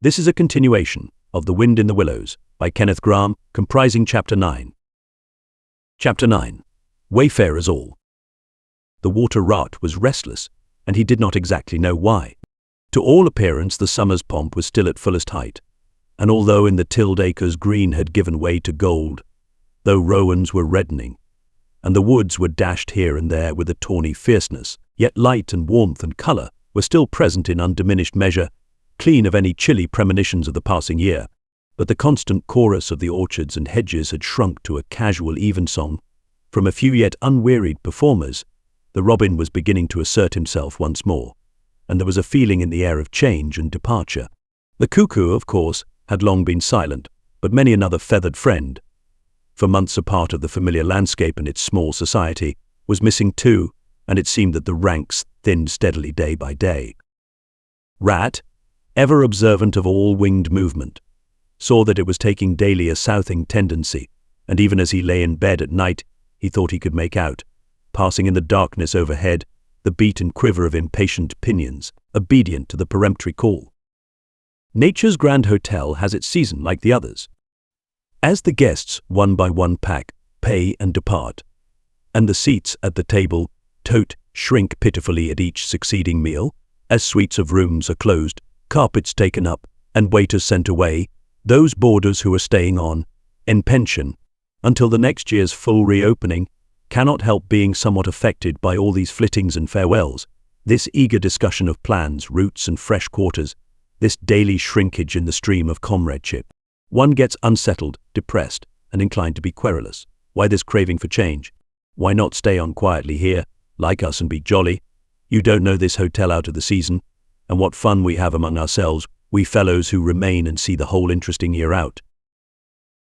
This is a continuation of The Wind in the Willows by Kenneth Grahame, comprising Chapter 9. Chapter 9. Wayfarers All. The water rat was restless, and he did not exactly know why. To all appearance the summer's pomp was still at fullest height, and although in the tilled acres green had given way to gold, though rowans were reddening, and the woods were dashed here and there with a tawny fierceness, yet light and warmth and colour were still present in undiminished measure, clean of any chilly premonitions of the passing year. But the constant chorus of the orchards and hedges had shrunk to a casual evensong. From a few yet unwearied performers, the robin was beginning to assert himself once more, and there was a feeling in the air of change and departure. The cuckoo, of course, had long been silent, but many another feathered friend, for months a part of the familiar landscape and its small society, was missing too, and it seemed that the ranks thinned steadily day by day. Rat, ever observant of all winged movement, saw that it was taking daily a southing tendency, and even as he lay in bed at night, he thought he could make out, passing in the darkness overhead, the beat and quiver of impatient pinions, obedient to the peremptory call. Nature's grand hotel has its season like the others. As the guests, one by one pack, pay and depart, and the seats at the table, shrink pitifully at each succeeding meal, as suites of rooms are closed, carpets taken up, and waiters sent away, those boarders who are staying on, en pension, until the next year's full reopening, cannot help being somewhat affected by all these flittings and farewells, this eager discussion of plans, routes, and fresh quarters, this daily shrinkage in the stream of comradeship. One gets unsettled, depressed, and inclined to be querulous. Why this craving for change? Why not stay on quietly here, like us, and be jolly? You don't know this hotel out of the season, and what fun we have among ourselves, we fellows who remain and see the whole interesting year out.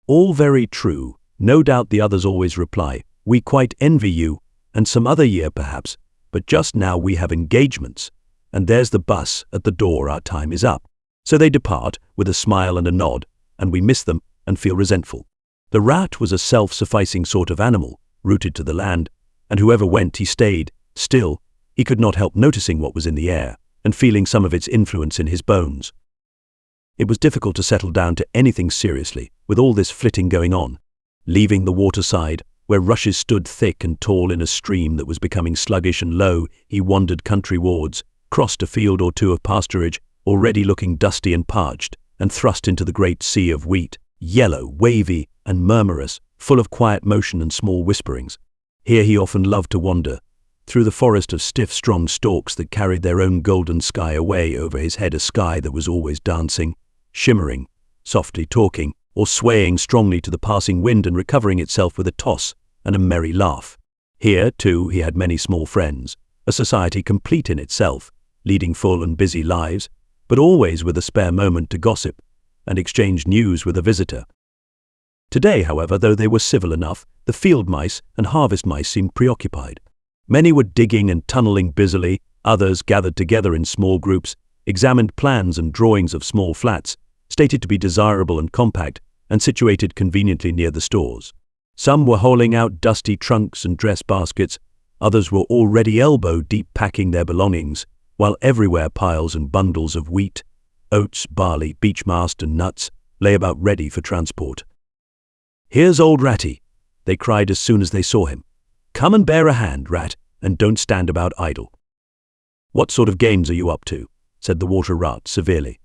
All very true. No doubt the others always reply, we quite envy you, and some other year perhaps, but just now we have engagements, and there's the bus at the door, our time is up. So they depart with a smile and a nod, and we miss them and feel resentful. The rat was a self-sufficing sort of animal, rooted to the land, and whoever went he stayed. Still, he could not help noticing what was in the air, and feeling some of its influence in his bones. It was difficult to settle down to anything seriously, with all this flitting going on. Leaving the waterside, where rushes stood thick and tall in a stream that was becoming sluggish and low, he wandered countrywards, crossed a field or two of pasturage, already looking dusty and parched, and thrust into the great sea of wheat, yellow, wavy, and murmurous, full of quiet motion and small whisperings. Here he often loved to wander, through the forest of stiff, strong stalks that carried their own golden sky away over his head, a sky that was always dancing, shimmering, softly talking, or swaying strongly to the passing wind and recovering itself with a toss and a merry laugh. Here, too, he had many small friends, a society complete in itself, leading full and busy lives, but always with a spare moment to gossip and exchange news with a visitor. Today, however, though they were civil enough, the field mice and harvest mice seemed preoccupied. Many were digging and tunneling busily, others, gathered together in small groups, examined plans and drawings of small flats, stated to be desirable and compact, and situated conveniently near the stores. Some were hauling out dusty trunks and dress baskets, others were already elbow-deep packing their belongings, while everywhere piles and bundles of wheat, oats, barley, beech mast, and nuts lay about ready for transport. "Here's old Ratty," they cried as soon as they saw him. "Come and bear a hand, Rat, and don't stand about idle." "What sort of games are you up to?" said the water rat severely.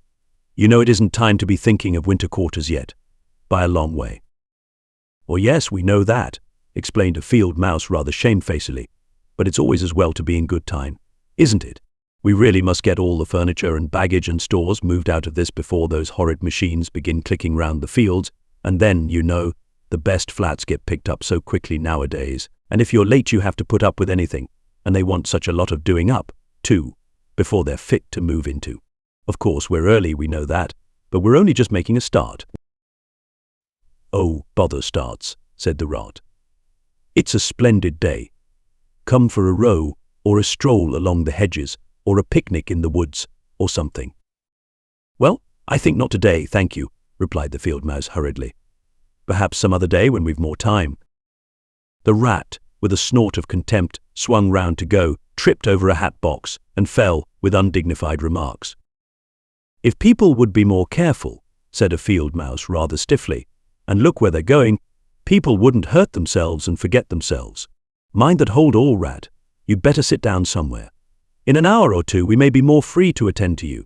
"You know it isn't time to be thinking of winter quarters yet, by a long way." "Oh yes, we know that," explained a field mouse rather shamefacedly, "but it's always as well to be in good time, isn't it? We really must get all the furniture and baggage and stores moved out of this before those horrid machines begin clicking round the fields, and then, you know, the best flats get picked up so quickly nowadays, and if you're late you have to put up with anything, and they want such a lot of doing up, too, before they're fit to move into. Of course, we're early, we know that, but we're only just making a start." "Oh, bother starts," said the rat. "It's a splendid day. Come for a row, or a stroll along the hedges, or a picnic in the woods, or something." "Well, I think not today, thank you," replied the field mouse hurriedly. "Perhaps some other day when we've more time." The rat, with a snort of contempt, swung round to go, tripped over a hat box, and fell with undignified remarks. "If people would be more careful," said a field mouse rather stiffly, "and look where they're going, people wouldn't hurt themselves and forget themselves. Mind that hold all, rat. You'd better sit down somewhere. In an hour or two we may be more free to attend to you."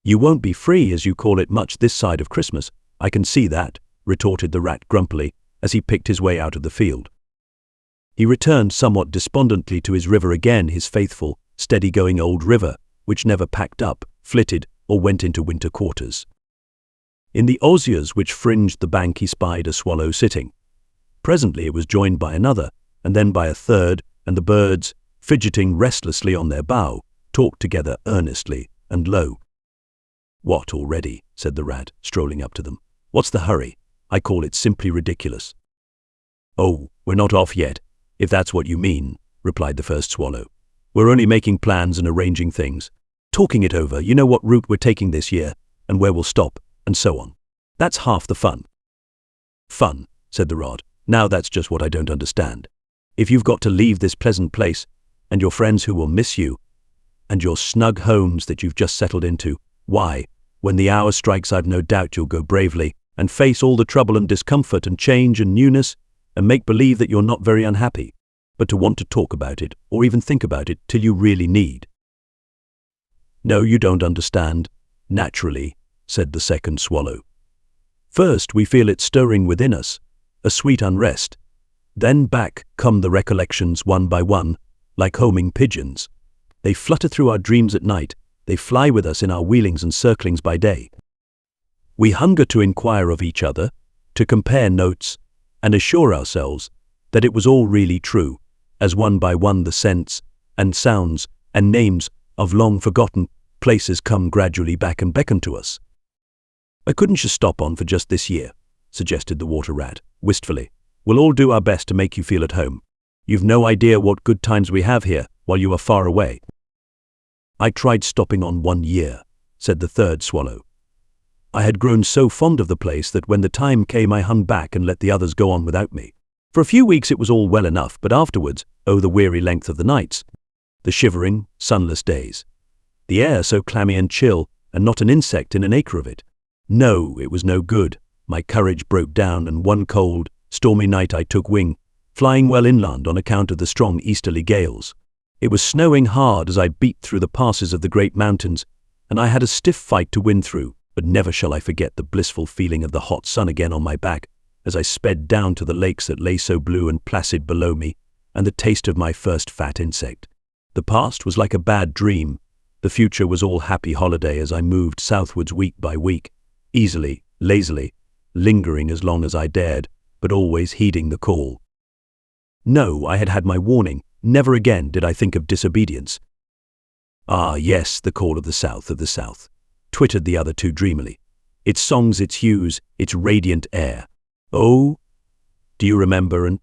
"You won't be free, as you call it, much this side of Christmas, I can see that," retorted the rat grumpily as he picked his way out of the field. He returned somewhat despondently to his river again, his faithful, steady-going old river, which never packed up, flitted, or went into winter quarters. In the osiers which fringed the bank he spied a swallow sitting. Presently it was joined by another, and then by a third, and the birds, fidgeting restlessly on their bough, talked together earnestly and low. "What, already?" said the rat, strolling up to them. "What's the hurry? I call it simply ridiculous." "Oh, we're not off yet, if that's what you mean," replied the first swallow. "We're only making plans and arranging things. Talking it over, you know what route we're taking this year, and where we'll stop, and so on. That's half the fun." "Fun," said the rod. "Now that's just what I don't understand. If you've got to leave this pleasant place, and your friends who will miss you, and your snug homes that you've just settled into, why, when the hour strikes I've no doubt you'll go bravely and face all the trouble and discomfort and change and newness and make believe that you're not very unhappy, but to want to talk about it or even think about it till you really need." "No, you don't understand. Naturally," said the second swallow. "First we feel it stirring within us, a sweet unrest. Then back come the recollections one by one, like homing pigeons. They flutter through our dreams at night, they fly with us in our wheelings and circlings by day. We hunger to inquire of each other, to compare notes, and assure ourselves that it was all really true, as one by one the scents and sounds and names of long-forgotten places come gradually back and beckon to us." "Why couldn't you stop on for just this year?" suggested the water rat, wistfully. "We'll all do our best to make you feel at home. You've no idea what good times we have here while you are far away." "I tried stopping on 1 year," said the third swallow. "I had grown so fond of the place that when the time came I hung back and let the others go on without me. For a few weeks it was all well enough, but afterwards, oh, the weary length of the nights, the shivering, sunless days, the air so clammy and chill, and not an insect in an acre of it. No, it was no good. My courage broke down, and one cold, stormy night I took wing, flying well inland on account of the strong easterly gales. It was snowing hard as I beat through the passes of the great mountains, and I had a stiff fight to win through, but never shall I forget the blissful feeling of the hot sun again on my back as I sped down to the lakes that lay so blue and placid below me, and the taste of my first fat insect. The past was like a bad dream. The future was all happy holiday as I moved southwards week by week, easily, lazily, lingering as long as I dared, but always heeding the call. No, I had had my warning. Never again did I think of disobedience. "Ah, yes, the call of the south, twittered the other two dreamily. "Its songs, its hues, its radiant air. Oh, do you remember?" And,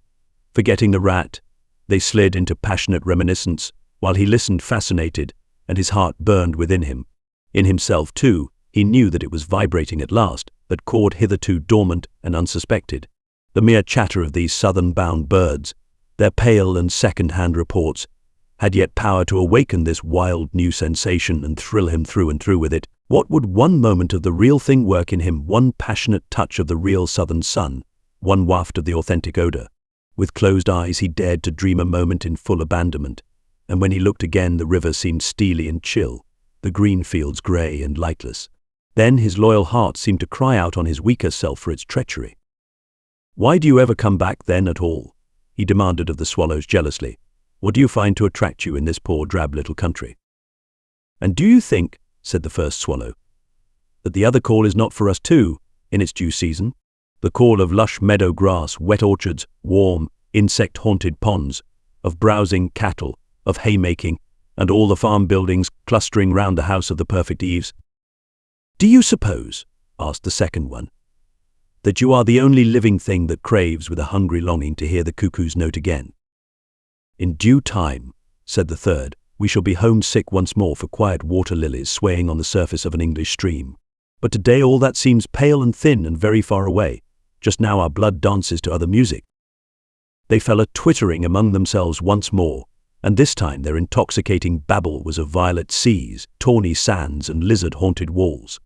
forgetting the rat, they slid into passionate reminiscence, while he listened fascinated, and his heart burned within him. In himself, too, he knew that it was vibrating at last, that chord hitherto dormant and unsuspected. The mere chatter of these southern-bound birds, their pale and second-hand reports, had yet power to awaken this wild new sensation and thrill him through and through with it. What would one moment of the real thing work in him, one passionate touch of the real southern sun, one waft of the authentic odor? With closed eyes he dared to dream a moment in full abandonment, and when he looked again the river seemed steely and chill, the green fields grey and lightless. Then his loyal heart seemed to cry out on his weaker self for its treachery. "Why do you ever come back then at all?" he demanded of the swallows jealously. "What do you find to attract you in this poor drab little country?" "And do you think," said the first swallow, "that the other call is not for us too, in its due season? The call of lush meadow grass, wet orchards, warm, insect-haunted ponds, of browsing cattle, of haymaking, and all the farm buildings clustering round the house of the perfect eaves." "Do you suppose," asked the second one, "that you are the only living thing that craves with a hungry longing to hear the cuckoo's note again?" "In due time," said the third, "we shall be homesick once more for quiet water lilies swaying on the surface of an English stream. But today all that seems pale and thin and very far away. Just now our blood dances to other music." They fell a-twittering among themselves once more, and this time their intoxicating babble was of violet seas, tawny sands, and lizard-haunted walls.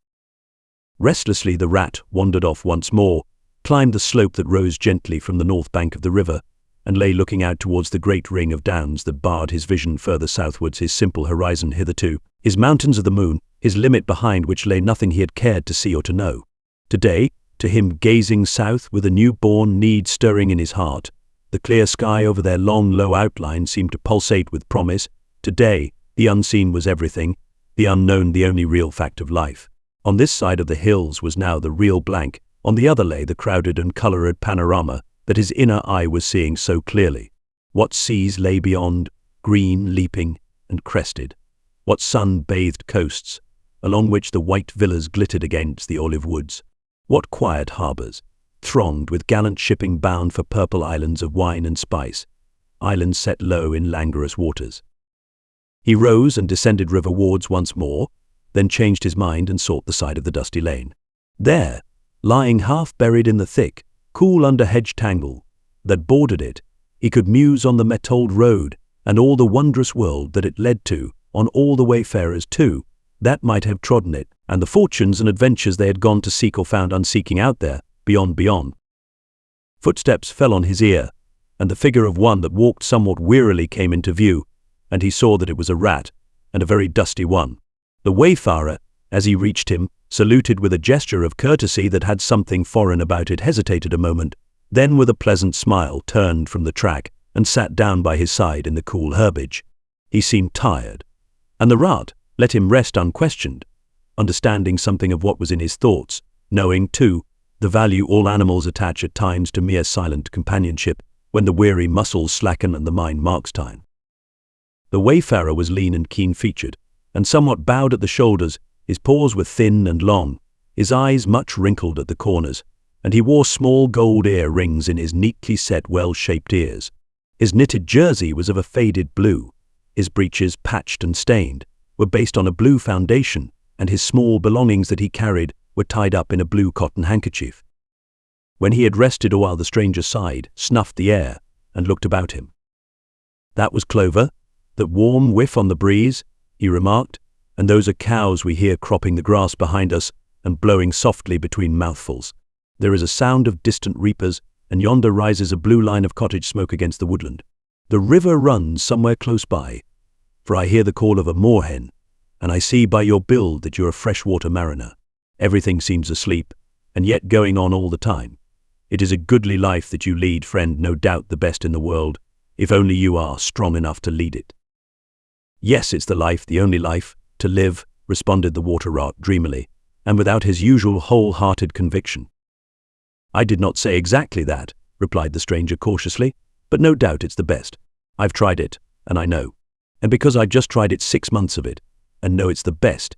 Restlessly the rat wandered off once more, climbed the slope that rose gently from the north bank of the river, and lay looking out towards the great ring of downs that barred his vision further southwards, his simple horizon hitherto, his mountains of the moon, his limit behind which lay nothing he had cared to see or to know. Today, to him gazing south with a new-born need stirring in his heart, the clear sky over their long, low outline seemed to pulsate with promise. Today, the unseen was everything, the unknown the only real fact of life. On this side of the hills was now the real blank, on the other lay the crowded and coloured panorama that his inner eye was seeing so clearly. What seas lay beyond, green, leaping, and crested. What sun-bathed coasts, along which the white villas glittered against the olive woods. What quiet harbours, thronged with gallant shipping bound for purple islands of wine and spice, islands set low in languorous waters. He rose and descended riverwards once more, then changed his mind and sought the side of the dusty lane. There, lying half buried in the thick, cool under-hedge tangle that bordered it, he could muse on the metalled road and all the wondrous world that it led to, on all the wayfarers too, that might have trodden it, and the fortunes and adventures they had gone to seek or found unseeking out there, beyond. Footsteps fell on his ear, and the figure of one that walked somewhat wearily came into view, and he saw that it was a rat, and a very dusty one. The wayfarer, as he reached him, saluted with a gesture of courtesy that had something foreign about it, hesitated a moment, then with a pleasant smile turned from the track and sat down by his side in the cool herbage. He seemed tired, and the rat let him rest unquestioned, understanding something of what was in his thoughts, knowing, too, the value all animals attach at times to mere silent companionship, when the weary muscles slacken and the mind marks time. The wayfarer was lean and keen-featured, and somewhat bowed at the shoulders. His paws were thin and long, his eyes much wrinkled at the corners, and he wore small gold ear-rings in his neatly set, well-shaped ears. His knitted jersey was of a faded blue. His breeches, patched and stained, were based on a blue foundation, and his small belongings that he carried were tied up in a blue cotton handkerchief. When he had rested a while, the stranger sighed, snuffed the air, and looked about him. "That was clover, that warm whiff on the breeze," he remarked, "and those are cows we hear cropping the grass behind us and blowing softly between mouthfuls. There is a sound of distant reapers, and yonder rises a blue line of cottage smoke against the woodland. The river runs somewhere close by, for I hear the call of a moorhen, and I see by your build that you're a freshwater mariner. Everything seems asleep, and yet going on all the time. It is a goodly life that you lead, friend, no doubt the best in the world, if only you are strong enough to lead it." "Yes, it's the life, the only life, to live," responded the water-rat dreamily, and without his usual whole-hearted conviction. "I did not say exactly that," replied the stranger cautiously, "but no doubt it's the best. I've tried it, and I know. And because I've just tried it 6 months of it, and know it's the best,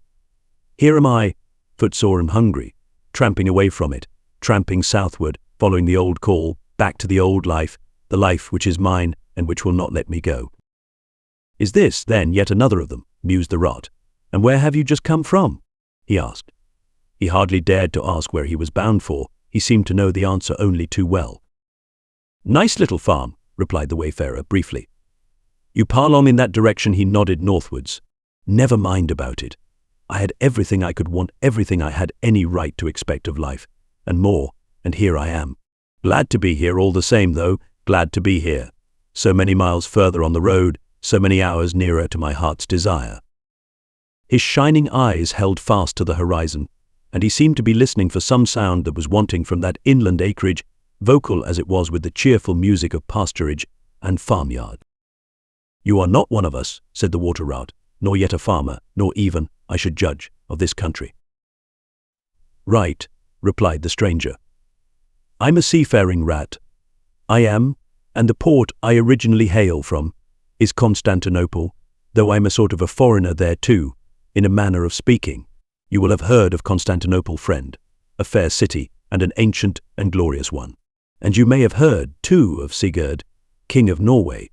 here am I, footsore and hungry, tramping away from it, tramping southward, following the old call, back to the old life, the life which is mine and which will not let me go." "Is this, then, yet another of them?" mused the rat. "And where have you just come from?" he asked. He hardly dared to ask where he was bound for. He seemed to know the answer only too well. "Nice little farm," replied the wayfarer briefly. "You pile on in that direction." He nodded northwards. "Never mind about it. I had everything I could want, everything I had any right to expect of life, and more, and here I am. Glad to be here all the same, though, glad to be here. So many miles further on the road, so many hours nearer to my heart's desire." His shining eyes held fast to the horizon, and he seemed to be listening for some sound that was wanting from that inland acreage, vocal as it was with the cheerful music of pasturage and farmyard. "You are not one of us," said the water-rat, "nor yet a farmer, nor even, I should judge, of this country." "Right," replied the stranger. "I'm a seafaring rat. I am, and the port I originally hail from is Constantinople, though I'm a sort of a foreigner there too, in a manner of speaking. You will have heard of Constantinople, friend, a fair city and an ancient and glorious one. And you may have heard, too, of Sigurd, King of Norway,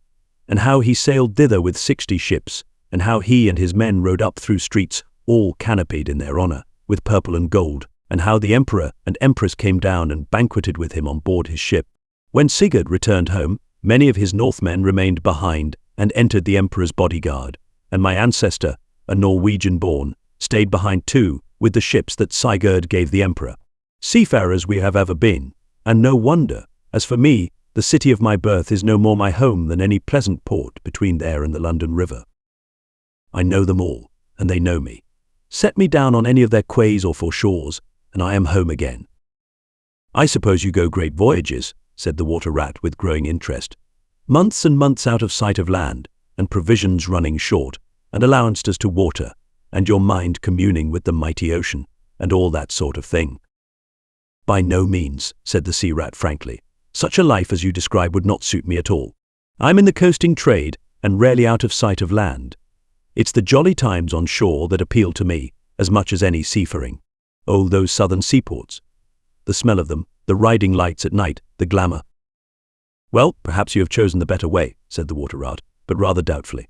and how he sailed thither with 60 ships, and how he and his men rode up through streets all canopied in their honour with purple and gold, and how the emperor and empress came down and banqueted with him on board his ship. When Sigurd returned home, many of his Northmen remained behind and entered the emperor's bodyguard, and my ancestor, a Norwegian-born, stayed behind too, with the ships that Sigurd gave the emperor. Seafarers we have ever been, and no wonder. As for me, the city of my birth is no more my home than any pleasant port between there and the London River. I know them all, and they know me. Set me down on any of their quays or foreshores, and I am home again. I suppose you go great voyages, said the water rat with growing interest. Months and months out of sight of land, and provisions running short, and allowances to water, and your mind communing with the mighty ocean, and all that sort of thing. By no means, said the sea rat frankly. Such a life as you describe would not suit me at all. I'm in the coasting trade, and rarely out of sight of land. It's the jolly times on shore that appeal to me, as much as any seafaring. Oh, those southern seaports. The smell of them, the riding lights at night, the glamour. Well, perhaps you have chosen the better way, said the water rat, but rather doubtfully.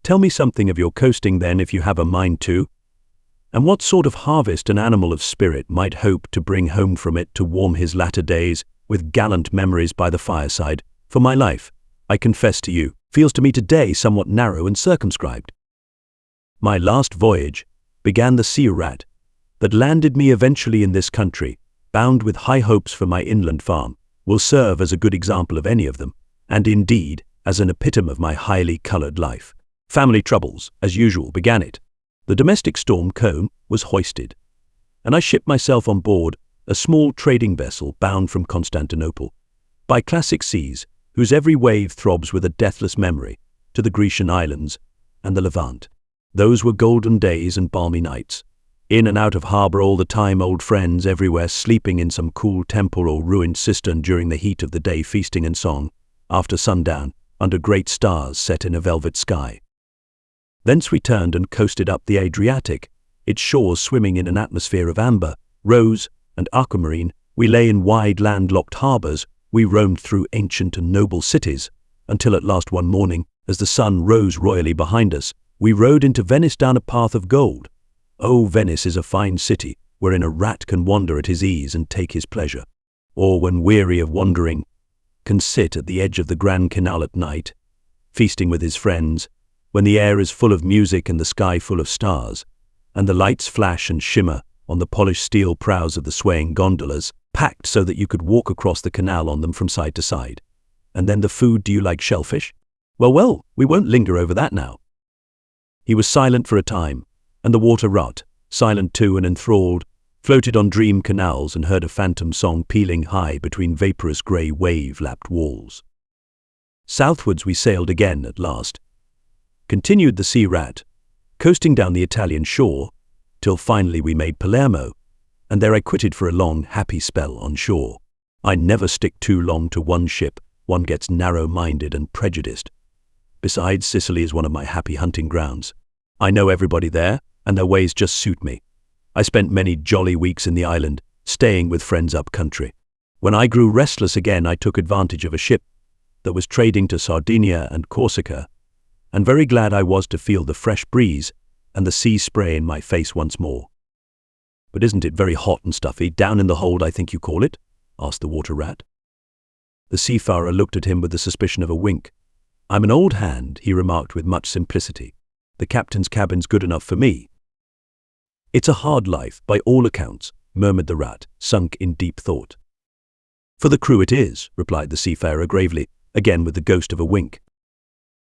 Tell me something of your coasting then, if you have a mind to. And what sort of harvest an animal of spirit might hope to bring home from it to warm his latter days with gallant memories by the fireside, for my life, I confess to you, feels to me today somewhat narrow and circumscribed. My last voyage, began the sea rat, that landed me eventually in this country, bound with high hopes for my inland farm, will serve as a good example of any of them, and indeed as an epitome of my highly coloured life. Family troubles, as usual, began it. The domestic storm cone was hoisted, and I shipped myself on board a small trading vessel bound from Constantinople, by classic seas, whose every wave throbs with a deathless memory, to the Grecian islands and the Levant. Those were golden days and balmy nights. In and out of harbour all the time, old friends everywhere, sleeping in some cool temple or ruined cistern during the heat of the day, feasting and song, after sundown, under great stars set in a velvet sky. Thence we turned and coasted up the Adriatic, its shores swimming in an atmosphere of amber, rose, and aquamarine. We lay in wide land-locked harbours, we roamed through ancient and noble cities, until at last one morning, as the sun rose royally behind us, we rode into Venice down a path of gold. Oh, Venice is a fine city, wherein a rat can wander at his ease and take his pleasure, or when weary of wandering, can sit at the edge of the Grand Canal at night, feasting with his friends, when the air is full of music and the sky full of stars, and the lights flash and shimmer on the polished steel prows of the swaying gondolas, packed so that you could walk across the canal on them from side to side. And then the food, do you like shellfish? Well, we won't linger over that now. He was silent for a time, and the water rat, silent too and enthralled, floated on dream canals and heard a phantom song pealing high between vaporous grey wave-lapped walls. Southwards we sailed again at last, continued the sea rat, coasting down the Italian shore, till finally we made Palermo, and there I quitted for a long, happy spell on shore. I never stick too long to one ship, one gets narrow-minded and prejudiced. Besides, Sicily is one of my happy hunting grounds. I know everybody there, and their ways just suit me. I spent many jolly weeks in the island, staying with friends up country. When I grew restless again, I took advantage of a ship that was trading to Sardinia and Corsica, and very glad I was to feel the fresh breeze and the sea spray in my face once more. But isn't it very hot and stuffy, down in the hold, I think you call it? Asked the water rat. The seafarer looked at him with the suspicion of a wink. I'm an old hand, he remarked with much simplicity. The captain's cabin's good enough for me. It's a hard life, by all accounts, murmured the rat, sunk in deep thought. For the crew it is, replied the seafarer gravely, again with the ghost of a wink.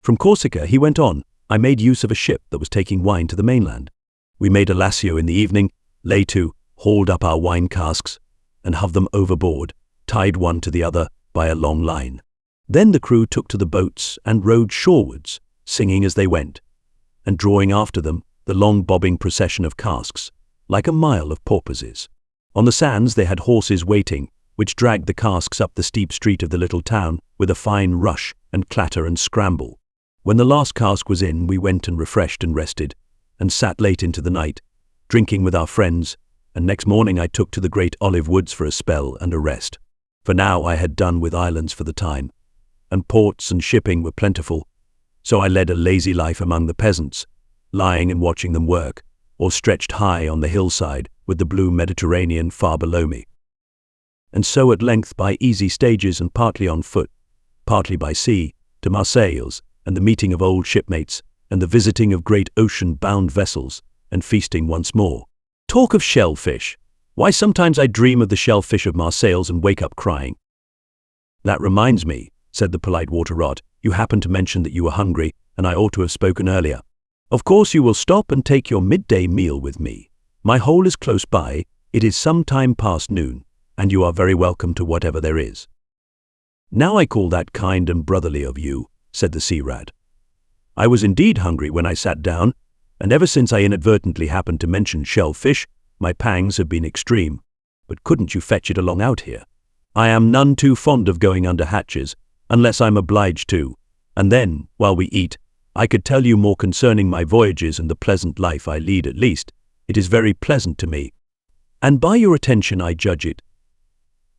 From Corsica, he went on, I made use of a ship that was taking wine to the mainland. We made a lassio in the evening, lay to, hauled up our wine casks, and hove them overboard, tied one to the other by a long line. Then the crew took to the boats and rowed shorewards, singing as they went, and drawing after them the long bobbing procession of casks, like a mile of porpoises. On the sands they had horses waiting, which dragged the casks up the steep street of the little town with a fine rush and clatter and scramble. When the last cask was in, we went and refreshed and rested, and sat late into the night, drinking with our friends, and next morning I took to the great olive woods for a spell and a rest. For now I had done with islands for the time, and ports and shipping were plentiful, so I led a lazy life among the peasants, lying and watching them work, or stretched high on the hillside with the blue Mediterranean far below me. And so at length by easy stages and partly on foot, partly by sea, to Marseilles, and the meeting of old shipmates, and the visiting of great ocean-bound vessels, and feasting once more. Talk of shellfish. Why, sometimes I dream of the shellfish of Marseilles and wake up crying. That reminds me, said the polite water rat, you happened to mention that you were hungry, and I ought to have spoken earlier. Of course you will stop and take your midday meal with me. My hole is close by, it is some time past noon, and you are very welcome to whatever there is. Now I call that kind and brotherly of you, said the sea rat. I was indeed hungry when I sat down, and ever since I inadvertently happened to mention shellfish, my pangs have been extreme. But couldn't you fetch it along out here? I am none too fond of going under hatches, unless I'm obliged to, and then, while we eat, I could tell you more concerning my voyages and the pleasant life I lead. At least, it is very pleasant to me, and by your attention I judge it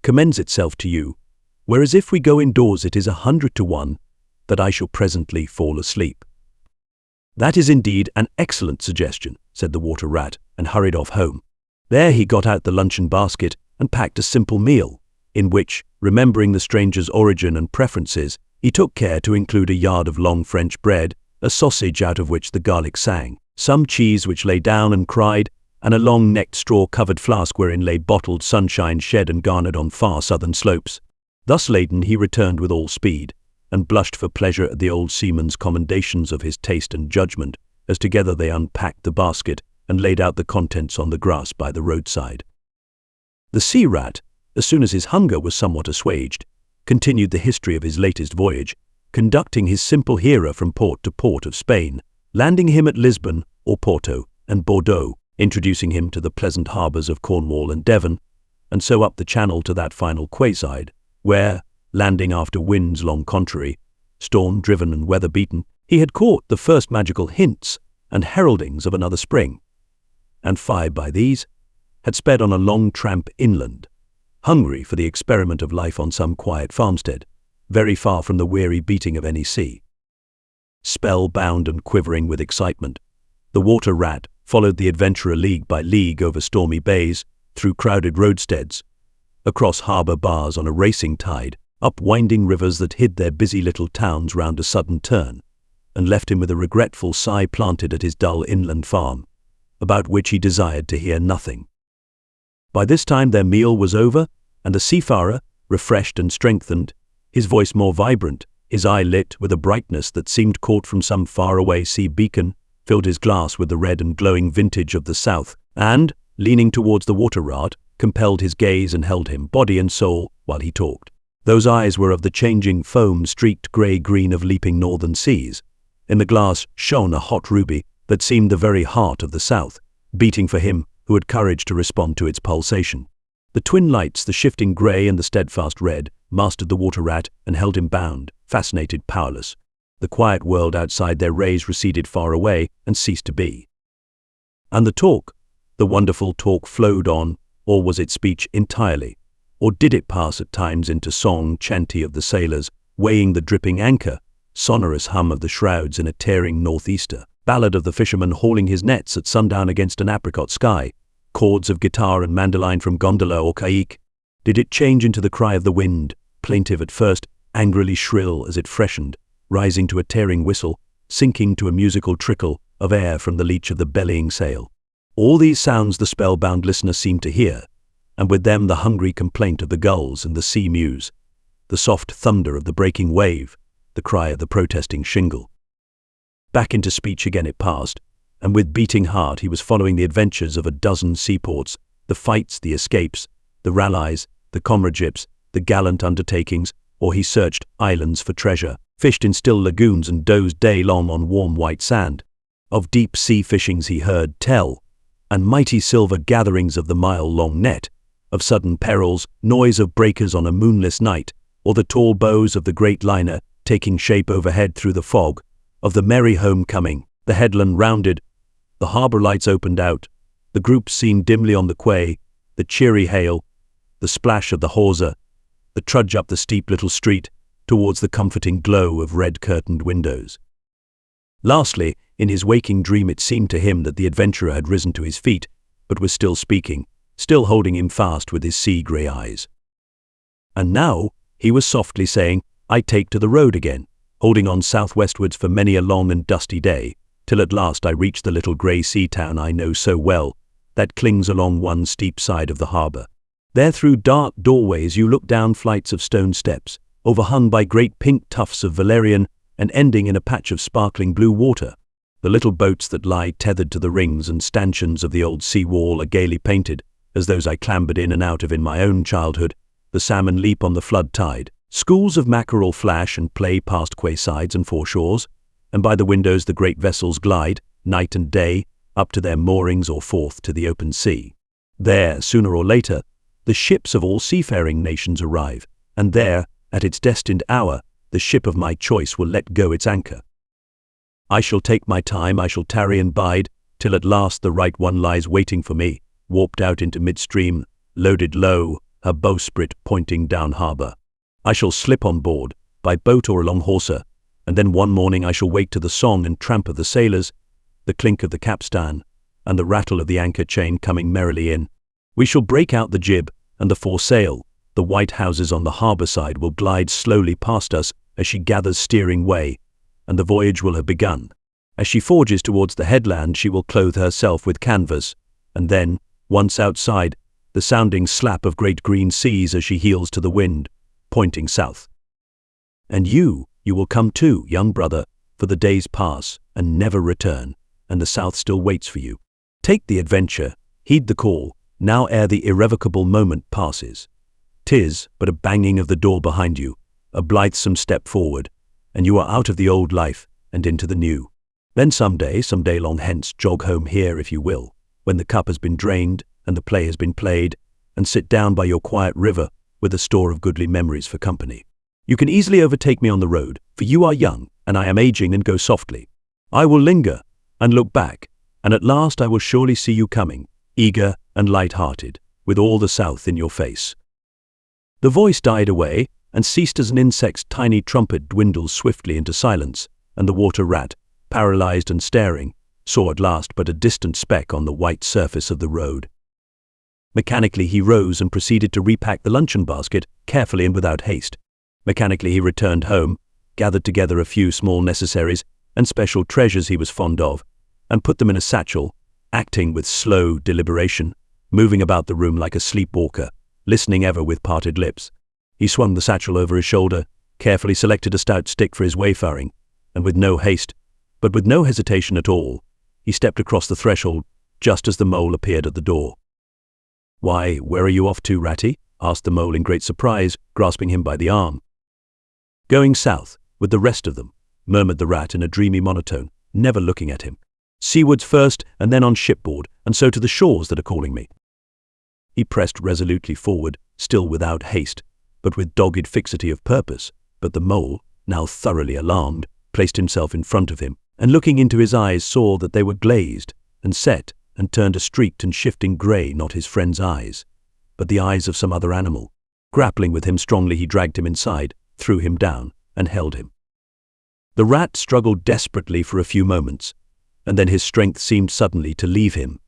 commends itself to you, whereas if we go indoors it is 100 to 1 that I shall presently fall asleep. That is indeed an excellent suggestion, said the water rat, and hurried off home. There he got out the luncheon basket and packed a simple meal, in which, remembering the stranger's origin and preferences, he took care to include a yard of long French bread, a sausage out of which the garlic sang, some cheese which lay down and cried, and a long-necked straw-covered flask wherein lay bottled sunshine shed and garnered on far southern slopes. Thus laden he returned with all speed, and blushed for pleasure at the old seaman's commendations of his taste and judgment, as together they unpacked the basket and laid out the contents on the grass by the roadside. The sea rat, as soon as his hunger was somewhat assuaged, continued the history of his latest voyage, conducting his simple hearer from port to port of Spain, landing him at Lisbon, or Porto, and Bordeaux, introducing him to the pleasant harbours of Cornwall and Devon, and so up the channel to that final quayside, where, landing after winds long contrary, storm-driven and weather-beaten, he had caught the first magical hints and heraldings of another spring, and fired by these, had sped on a long tramp inland, hungry for the experiment of life on some quiet farmstead, very far from the weary beating of any sea. Spellbound and quivering with excitement, the water rat followed the adventurer league by league over stormy bays, through crowded roadsteads, across harbour bars on a racing tide, up winding rivers that hid their busy little towns round a sudden turn, and left him with a regretful sigh planted at his dull inland farm, about which he desired to hear nothing. By this time their meal was over, and the seafarer, refreshed and strengthened, his voice more vibrant, his eye lit with a brightness that seemed caught from some far-away sea beacon, filled his glass with the red and glowing vintage of the south, and, leaning towards the water rat, compelled his gaze and held him, body and soul, while he talked. Those eyes were of the changing foam-streaked grey-green of leaping northern seas. In the glass shone a hot ruby that seemed the very heart of the south, beating for him who had courage to respond to its pulsation. The twin lights, the shifting grey and the steadfast red, mastered the water rat and held him bound, fascinated, powerless. The quiet world outside their rays receded far away and ceased to be. And the talk, the wonderful talk, flowed on, or was it speech entirely? Or did it pass at times into song, chanty of the sailors, weighing the dripping anchor, sonorous hum of the shrouds in a tearing northeaster, ballad of the fisherman hauling his nets at sundown against an apricot sky, chords of guitar and mandolin from gondola or caique? Did it change into the cry of the wind, plaintive at first, angrily shrill as it freshened, rising to a tearing whistle, sinking to a musical trickle of air from the leach of the bellying sail? All these sounds the spellbound listener seemed to hear, and with them the hungry complaint of the gulls and the sea mews, the soft thunder of the breaking wave, the cry of the protesting shingle. Back into speech again it passed, and with beating heart he was following the adventures of a dozen seaports, the fights, the escapes, the rallies, the comradeships, the gallant undertakings, or he searched islands for treasure, fished in still lagoons and dozed day long on warm white sand. Of deep sea fishings he heard tell, and mighty silver gatherings of the mile-long net, of sudden perils, noise of breakers on a moonless night, or the tall bows of the great liner taking shape overhead through the fog, of the merry homecoming, the headland rounded, the harbour lights opened out, the groups seen dimly on the quay, the cheery hail, the splash of the hawser, the trudge up the steep little street towards the comforting glow of red-curtained windows. Lastly, in his waking dream it seemed to him that the adventurer had risen to his feet, but was still speaking, still holding him fast with his sea-grey eyes. And now he was softly saying, "I take to the road again. holding on southwestwards for many a long and dusty day, till at last I reached the little grey sea town I know so well, that clings along one steep side of the harbour. There through dark doorways you look down flights of stone steps, overhung by great pink tufts of valerian and ending in a patch of sparkling blue water. The little boats that lie tethered to the rings and stanchions of the old sea wall are gaily painted, as those I clambered in and out of in my own childhood. The salmon leap on the flood tide. Schools of mackerel flash and play past quaysides and foreshores, and by the windows the great vessels glide, night and day, up to their moorings or forth to the open sea. There, sooner or later, the ships of all seafaring nations arrive, and there, at its destined hour, the ship of my choice will let go its anchor. I shall take my time, I shall tarry and bide, till at last the right one lies waiting for me, warped out into midstream, loaded low, her bowsprit pointing down harbour. I shall slip on board, by boat or along hawser, and then one morning I shall wake to the song and tramp of the sailors, the clink of the capstan, and the rattle of the anchor chain coming merrily in. We shall break out the jib and the foresail. The white houses on the harbour side will glide slowly past us as she gathers steering way, and the voyage will have begun. As she forges towards the headland she will clothe herself with canvas, and then, once outside, the sounding slap of great green seas as she heels to the wind, pointing south. And you will come too, young brother, for the days pass and never return, and the south still waits for you. Take the adventure, heed the call, now ere the irrevocable moment passes. 'Tis but a banging of the door behind you, a blithesome step forward, and you are out of the old life and into the new. Then some day long hence, jog home here if you will, when the cup has been drained and the play has been played, and sit down by your quiet river with a store of goodly memories for company. You can easily overtake me on the road, for you are young, and I am aging and go softly. I will linger and look back, and at last I will surely see you coming, eager and light-hearted, with all the south in your face. The voice died away and ceased as an insect's tiny trumpet dwindles swiftly into silence, and the water rat, paralyzed and staring, saw at last but a distant speck on the white surface of the road. Mechanically he rose and proceeded to repack the luncheon basket, carefully and without haste. Mechanically he returned home, gathered together a few small necessaries and special treasures he was fond of, and put them in a satchel, acting with slow deliberation, moving about the room like a sleepwalker, listening ever with parted lips. He swung the satchel over his shoulder, carefully selected a stout stick for his wayfaring, and with no haste, but with no hesitation at all, he stepped across the threshold just as the mole appeared at the door. "Why, where are you off to, Ratty?" asked the mole in great surprise, grasping him by the arm. "Going south, with the rest of them," murmured the rat in a dreamy monotone, never looking at him. "Seawards first, and then on shipboard, and so to the shores that are calling me." He pressed resolutely forward, still without haste, but with dogged fixity of purpose, but the mole, now thoroughly alarmed, placed himself in front of him, and looking into his eyes saw that they were glazed, and set, and turned a streaked and shifting grey, not his friend's eyes, but the eyes of some other animal. Grappling with him strongly he dragged him inside, threw him down, and held him. The rat struggled desperately for a few moments, and then his strength seemed suddenly to leave him,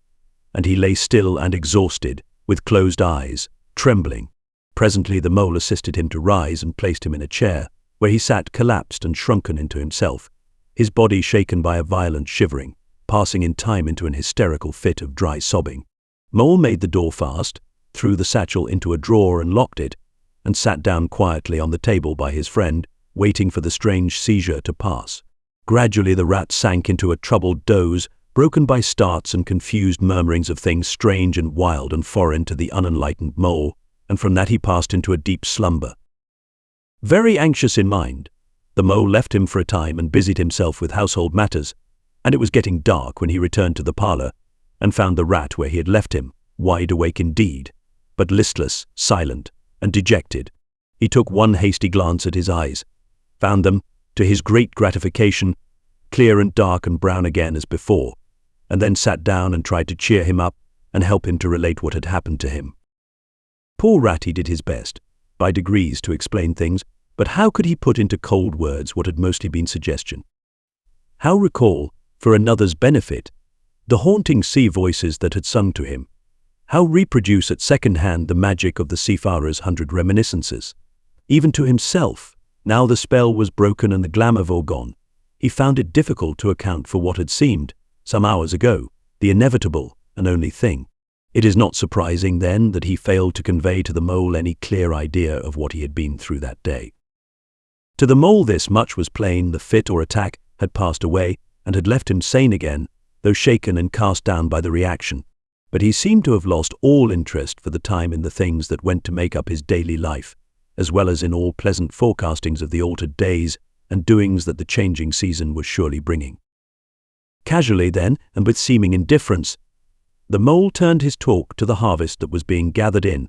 and he lay still and exhausted, with closed eyes, trembling. Presently the mole assisted him to rise and placed him in a chair, where he sat collapsed and shrunken into himself, his body shaken by a violent shivering, passing in time into an hysterical fit of dry sobbing. Mole made the door fast, threw the satchel into a drawer and locked it, and sat down quietly on the table by his friend, waiting for the strange seizure to pass. Gradually the rat sank into a troubled doze, broken by starts and confused murmurings of things strange and wild and foreign to the unenlightened mole, and from that he passed into a deep slumber. Very anxious in mind, the mole left him for a time and busied himself with household matters, and it was getting dark when he returned to the parlour, and found the rat where he had left him, wide awake indeed, but listless, silent, and dejected. He took one hasty glance at his eyes, found them, to his great gratification, clear and dark and brown again as before, and then sat down and tried to cheer him up and help him to relate what had happened to him. Poor Ratty did his best, by degrees, to explain things, but how could he put into cold words what had mostly been suggestion? How recall, for another's benefit, the haunting sea voices that had sung to him? How reproduce at second hand the magic of the seafarer's 100 reminiscences? Even to himself, Now the spell was broken and the glamour gone. He found it difficult to account for what had seemed, some hours ago, the inevitable and only thing. It is not surprising, then, that he failed to convey to the mole any clear idea of what he had been through that day. To the mole this much was plain: the fit or attack had passed away and had left him sane again, though shaken and cast down by the reaction. But he seemed to have lost all interest for the time in the things that went to make up his daily life, as well as in all pleasant forecastings of the altered days and doings that the changing season was surely bringing. Casually then, and with seeming indifference, the mole turned his talk to the harvest that was being gathered in,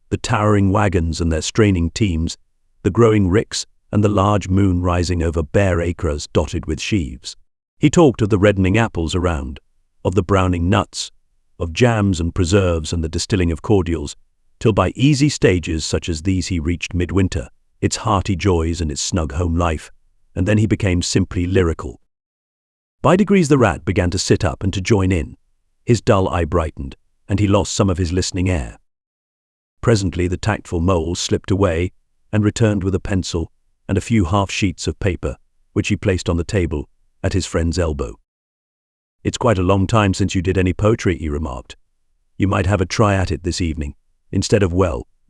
the towering wagons and their straining teams, the growing ricks and the large moon rising over bare acres dotted with sheaves. He talked of the reddening apples around, of the browning nuts, of jams and preserves and the distilling of cordials, till by easy stages such as these he reached midwinter, its hearty joys and its snug home life, and then he became simply lyrical. By degrees the rat began to sit up and to join in. His dull eye brightened, and he lost some of his listening air. Presently the tactful mole slipped away and returned with a pencil and a few half-sheets of paper, which he placed on the table at his friend's elbow. "It's quite a long time since you did any poetry," he remarked. "You might have a try at it this evening, instead of,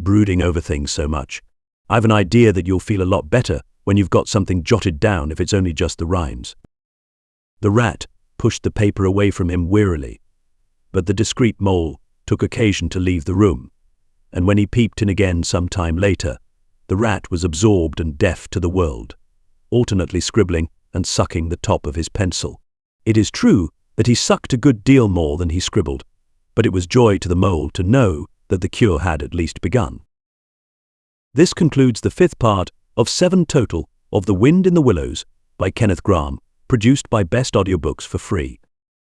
brooding over things so much. I've an idea that you'll feel a lot better when you've got something jotted down, if it's only just the rhymes." The rat pushed the paper away from him wearily, but the discreet mole took occasion to leave the room, and when he peeped in again some time later, the rat was absorbed and deaf to the world, alternately scribbling and sucking the top of his pencil. It is true that he sucked a good deal more than he scribbled, but it was joy to the mole to know that the cure had at least begun. This concludes the 5th part of 7 total of The Wind in the Willows by Kenneth Grahame, produced by Best Audiobooks for free.